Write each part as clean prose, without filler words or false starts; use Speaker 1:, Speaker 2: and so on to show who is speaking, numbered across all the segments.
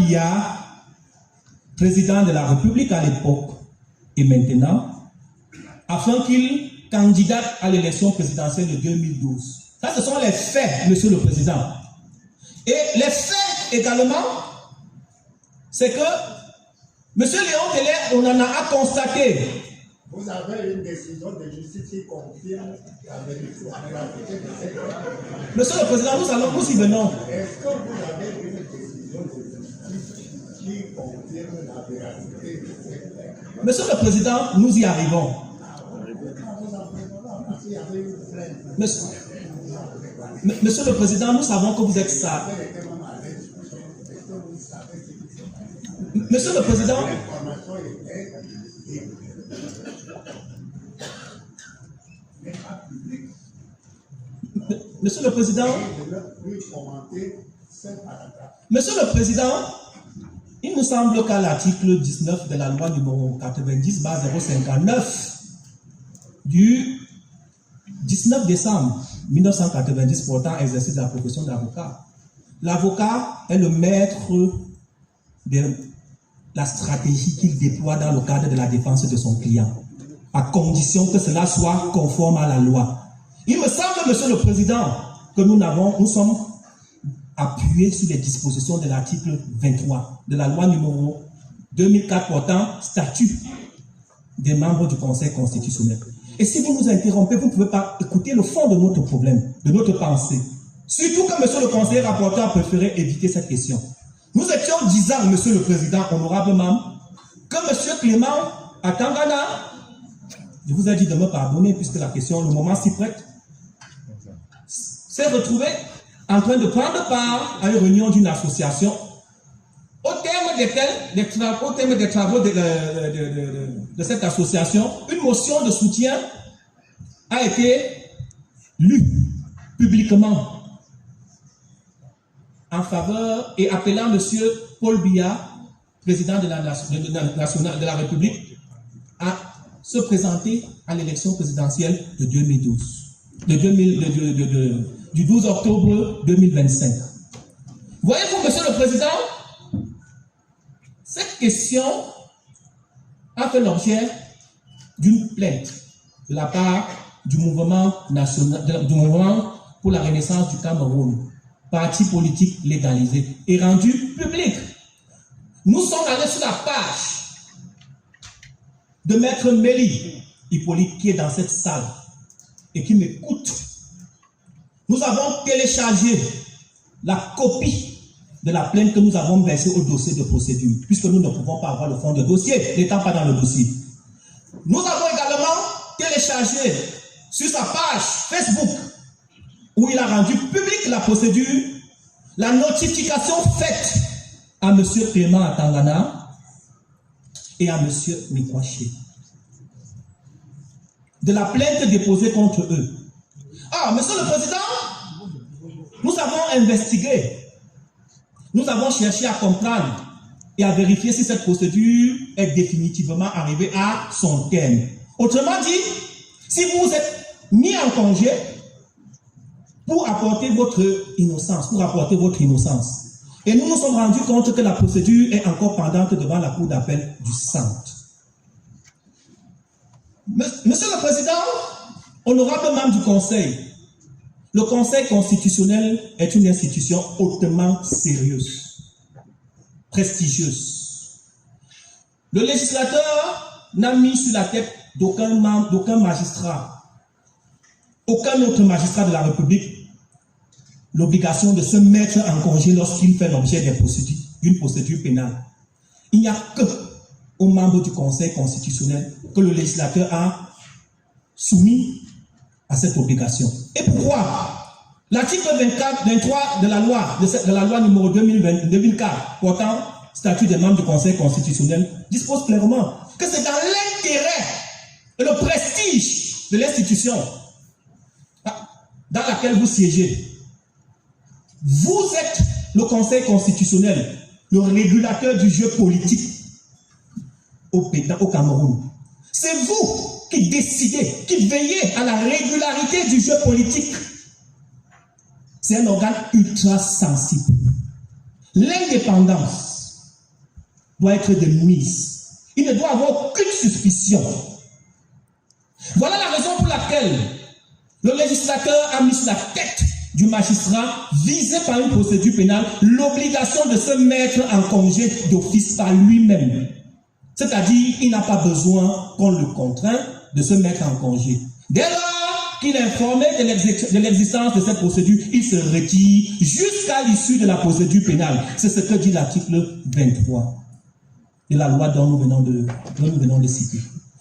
Speaker 1: Biya, président de la République à l'époque et maintenant, afin qu'il candidate à l'élection présidentielle de 2012. Ça, ce sont les faits, Monsieur le Président. Et les faits également, c'est que Monsieur Léon Teller, on en a constaté.
Speaker 2: Vous avez une décision de justice qui confirme la vérité.
Speaker 1: Monsieur le Président, nous y venons.
Speaker 2: Est-ce que vous avez une décision de justice qui confirme la vérité?
Speaker 1: Monsieur le Président, nous y arrivons. Monsieur le Président, nous savons que vous êtes ça. Monsieur le Président, Monsieur le Président, Monsieur le Président, il nous semble qu'à l'article 19 de la loi numéro 90/059 du 19 décembre 1990 portant exercice de la profession d'avocat, l'avocat est le maître de la stratégie qu'il déploie dans le cadre de la défense de son client, à condition que cela soit conforme à la loi. Il me semble, Monsieur le Président, que nous sommes appuyés sur les dispositions de l'article 23 de la loi numéro 2004 portant statut des membres du Conseil constitutionnel. Et si vous nous interrompez, vous ne pouvez pas écouter le fond de notre problème, de notre pensée. Surtout que Monsieur le conseiller rapporteur a préféré éviter cette question. Nous étions disant, Monsieur le Président, honorable membre, que Monsieur Clément à Tangana, je vous ai dit de me pardonner puisque la question, le moment s'y prête, s'est retrouvé en train de prendre part à une réunion d'une association au terme des travaux de cette association, une motion de soutien a été lue publiquement en faveur et appelant M. Paul Biya, président de la République, à se présenter à l'élection présidentielle de 2012, du 12 octobre 2025. Voyez-vous, Monsieur le Président, cette question a fait l'objet d'une plainte de la part du mouvement national, du mouvement pour la renaissance du Cameroun, parti politique légalisé, et rendue publique. Nous sommes allés sur la page de Maître Mélie Hippolyte, qui est dans cette salle et qui m'écoute. Nous avons téléchargé la copie de la plainte que nous avons versée au dossier de procédure, puisque nous ne pouvons pas avoir le fond de dossier, n'étant pas dans le dossier. Nous avons également téléchargé sur sa page Facebook, où il a rendu publique la procédure, la notification faite à M. Clément Atangana et à M. Mikwaché de la plainte déposée contre eux. Ah, Monsieur le Président, nous avons investigué, nous avons cherché à comprendre et à vérifier si cette procédure est définitivement arrivée à son terme. Autrement dit, si vous êtes mis en congé pour apporter votre innocence, Et nous nous sommes rendus compte que la procédure est encore pendante devant la Cour d'appel du Centre. Monsieur le Président, honorable membre du Conseil, le Conseil constitutionnel est une institution hautement sérieuse, prestigieuse. Le législateur n'a mis sur la tête d'aucun magistrat, aucun autre magistrat de la République, l'obligation de se mettre en congé lorsqu'il fait l'objet d'une procédure pénale. Il n'y a que aux membres du Conseil constitutionnel que le législateur a soumis à cette obligation. Et pourquoi? L'article 23 de la loi numéro 2004 portant statut des membres du Conseil constitutionnel dispose clairement que c'est dans l'intérêt et le prestige de l'institution dans laquelle vous siégez. Vous êtes le Conseil constitutionnel, le régulateur du jeu politique au Cameroun. C'est vous qui décidez, qui veillez à la régularité du jeu politique. C'est un organe ultra sensible. L'indépendance doit être de mise. Il ne doit avoir aucune suspicion. Voilà la raison pour laquelle le législateur a mis sur la tête du magistrat visé par une procédure pénale l'obligation de se mettre en congé d'office par lui-même. C'est-à-dire, il n'a pas besoin qu'on le contraigne de se mettre en congé. Dès lors qu'il est informé de l'existence de cette procédure, il se retire jusqu'à l'issue de la procédure pénale. C'est ce que dit l'article 23 de la loi dont nous venons de citer.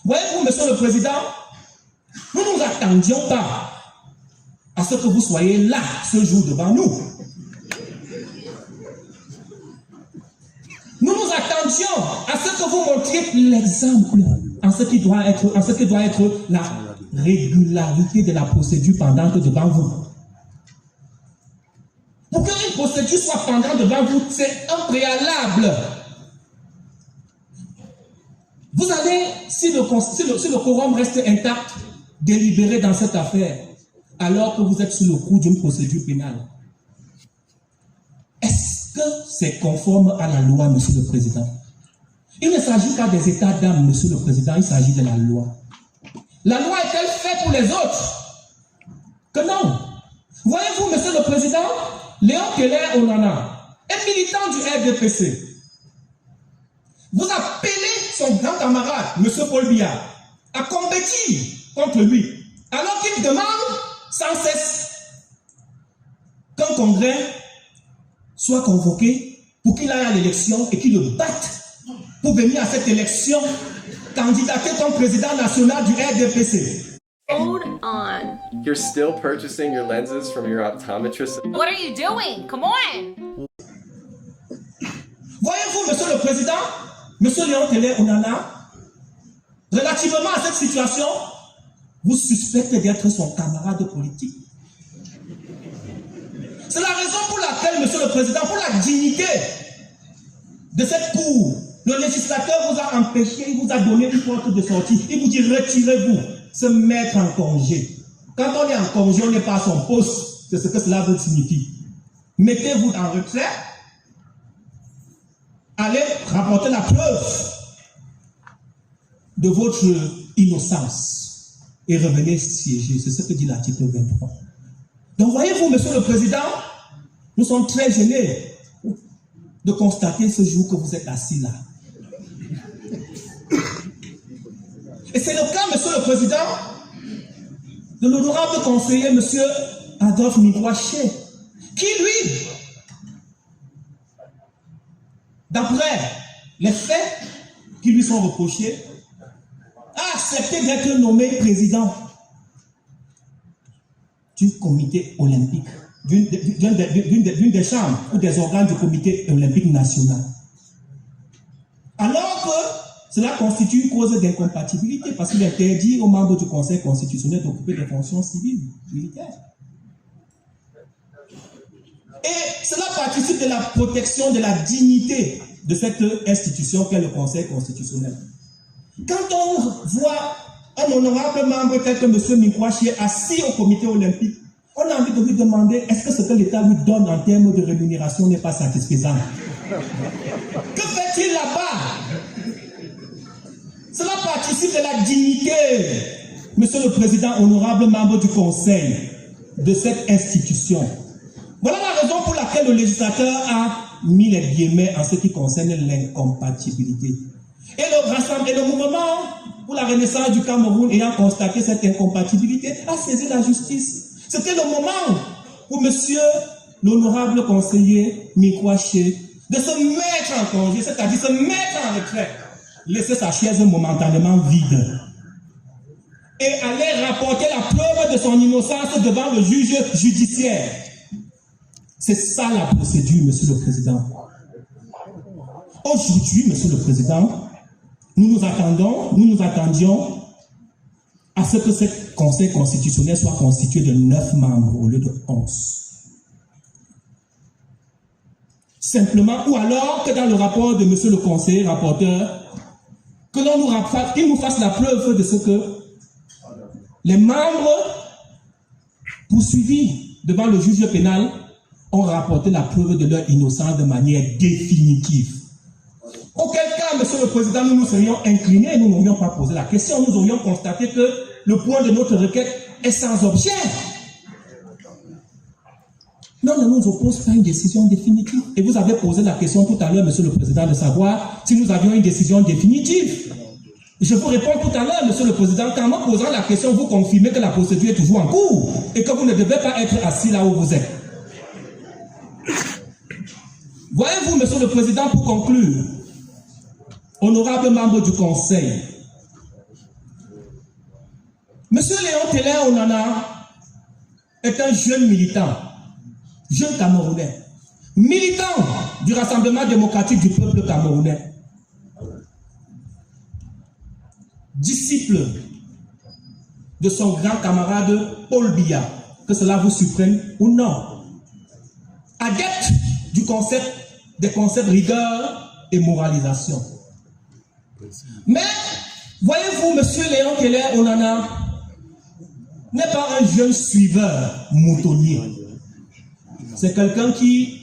Speaker 1: Voyez-vous, Monsieur le Président, nous ne nous attendions pas à ce que vous soyez là ce jour devant nous. Nous nous attendions à ce que vous montriez l'exemple en ce qui doit être la régularité de la procédure pendante devant vous. Pour qu'une procédure soit pendante devant vous, c'est un préalable. Vous allez, si le quorum reste intact, délibérer dans cette affaire, alors que vous êtes sous le coup d'une procédure pénale. Est-ce que c'est conforme à la loi, Monsieur le Président? Il ne s'agit pas des états d'âme, Monsieur le Président, il s'agit de la loi. La loi est-elle faite pour les autres? Que non. Voyez-vous, Monsieur le Président, Léon Keller Onana est militant du RDPC. Vous appelez son grand camarade, M. Paul Biya, à compétir contre lui, alors qu'il demande sans cesse qu'un congrès soit convoqué pour qu'il aille à l'élection et qu'il le batte pour venir à cette élection candidater comme président national du RDPC.
Speaker 3: Hold on.
Speaker 4: You're still purchasing your lenses from your optometrist?
Speaker 3: What are you doing? Come on.
Speaker 1: Voyez-vous, Monsieur le Président, Monsieur Léon Keller Onana, relativement à cette situation, vous suspectez d'être son camarade politique. C'est la raison pour laquelle, Monsieur le Président, pour la dignité de cette cour, le législateur vous a empêché, il vous a donné une porte de sortie. Il vous dit retirez-vous, se mettre en congé. Quand on est en congé, on n'est pas à son poste. C'est ce que cela veut signifier. Mettez-vous en retrait, allez rapporter la preuve de votre innocence et revenez siéger. C'est ce que dit l'article 23. Donc voyez-vous, Monsieur le Président, nous sommes très gênés de constater ce jour que vous êtes assis là. Et c'est le cas, Monsieur le Président, de l'honorable conseiller, Monsieur Adolphe Mikwaché, qui lui, d'après les faits qui lui sont reprochés, a accepté d'être nommé président du comité olympique, d'une des chambres ou des organes du comité olympique national. Alors que cela constitue une cause d'incompatibilité parce qu'il interdit aux membres du Conseil constitutionnel d'occuper des fonctions civiles, militaires. Et cela participe de la protection de la dignité de cette institution qu'est le Conseil constitutionnel. Quand on voit un honorable membre tel que M. Mikwaché assis au comité olympique, on a envie de lui demander est-ce que ce que l'État lui donne en termes de rémunération n'est pas satisfaisant? Que fait-il là-bas? Cela participe de la dignité, Monsieur le Président, honorable membre du Conseil, de cette institution. Voilà la raison pour laquelle le législateur a mis les guillemets en ce qui concerne l'incompatibilité. Et le mouvement pour la renaissance du Cameroun ayant constaté cette incompatibilité a saisi la justice. C'était le moment pour monsieur l'honorable conseiller Mikwaché de se mettre en congé, c'est-à-dire se mettre en retrait, laisser sa chaise momentanément vide et aller rapporter la preuve de son innocence devant le juge judiciaire. C'est ça la procédure, Monsieur le Président. Aujourd'hui, Monsieur le Président, nous nous attendions à ce que ce Conseil constitutionnel soit constitué de 9 membres au lieu de 11. Simplement, ou alors que dans le rapport de Monsieur le conseiller rapporteur, qu'il nous fasse la preuve de ce que les membres poursuivis devant le juge pénal ont rapporté la preuve de leur innocence de manière définitive. Auquel cas, Monsieur le Président, nous nous serions inclinés et nous n'aurions pas posé la question. Nous aurions constaté que le point de notre requête est sans objet. Non, ne nous oppose pas une décision définitive. Et vous avez posé la question tout à l'heure, Monsieur le Président, de savoir si nous avions une décision définitive. Je vous réponds tout à l'heure, Monsieur le Président, qu'en me posant la question, vous confirmez que la procédure est toujours en cours et que vous ne devez pas être assis là où vous êtes. Voyez-vous, Monsieur le Président, pour conclure, honorable membre du Conseil, Monsieur Léon Teller Onana est un jeune militant, jeune Camerounais, militant du Rassemblement démocratique du peuple camerounais, disciple de son grand camarade Paul Biya, que cela vous surprenne ou non, adepte des concepts rigueur et moralisation. Mais, voyez-vous, Monsieur Léon Teller Onana n'est pas un jeune suiveur moutonnier. C'est quelqu'un qui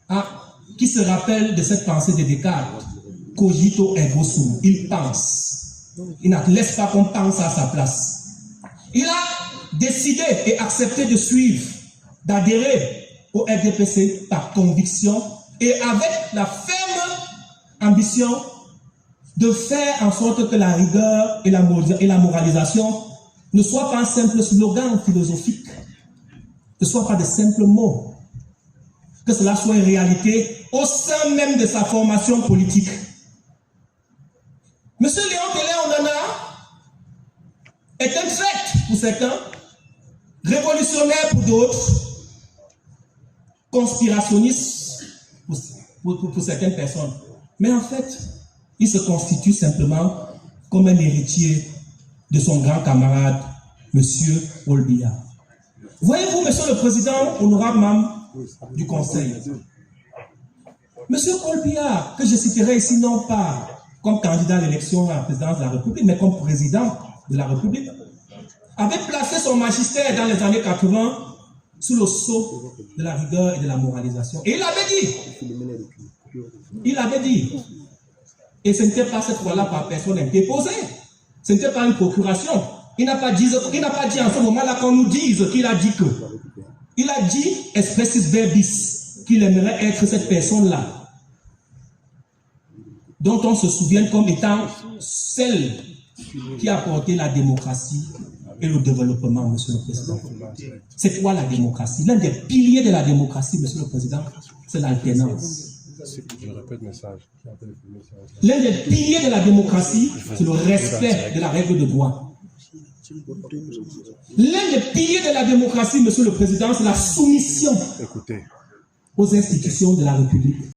Speaker 1: se rappelle de cette pensée de Descartes, cogito ergo sum. Il pense. Il ne laisse pas qu'on pense à sa place. Il a décidé et accepté de suivre, d'adhérer au RDPC par conviction et avec la ferme ambition de faire en sorte que la rigueur et la moralisation ne soient pas un simple slogan philosophique, ne soient pas de simples mots, que cela soit une réalité au sein même de sa formation politique. Monsieur Léon Teller Onana est un fait pour certains, révolutionnaire pour d'autres, conspirationniste pour certaines personnes. Mais en fait, il se constitue simplement comme un héritier de son grand camarade, M. Paul Biya. Voyez-vous, Monsieur le Président, honorable membre du Conseil, M. Paul Biya, que je citerai ici non pas comme candidat à l'élection à la présidence de la République, mais comme président de la République, avait placé son magistère dans les années 80 sous le sceau de la rigueur et de la moralisation. Et il avait dit, et ce n'était pas cette fois-là par personne interposée, ce n'était pas une procuration. Il n'a pas dit en ce moment-là qu'on nous dise qu'il a dit que. Il a dit, expressis verbis, qu'il aimerait être cette personne-là, dont on se souvient comme étant celle qui a apporté la démocratie et le développement, Monsieur le Président. C'est quoi la démocratie? L'un des piliers de la démocratie, Monsieur le Président, c'est l'alternance. L'un des piliers de la démocratie, c'est le respect de la règle de droit. L'un des piliers de la démocratie, Monsieur le Président, c'est la soumission aux institutions de la République.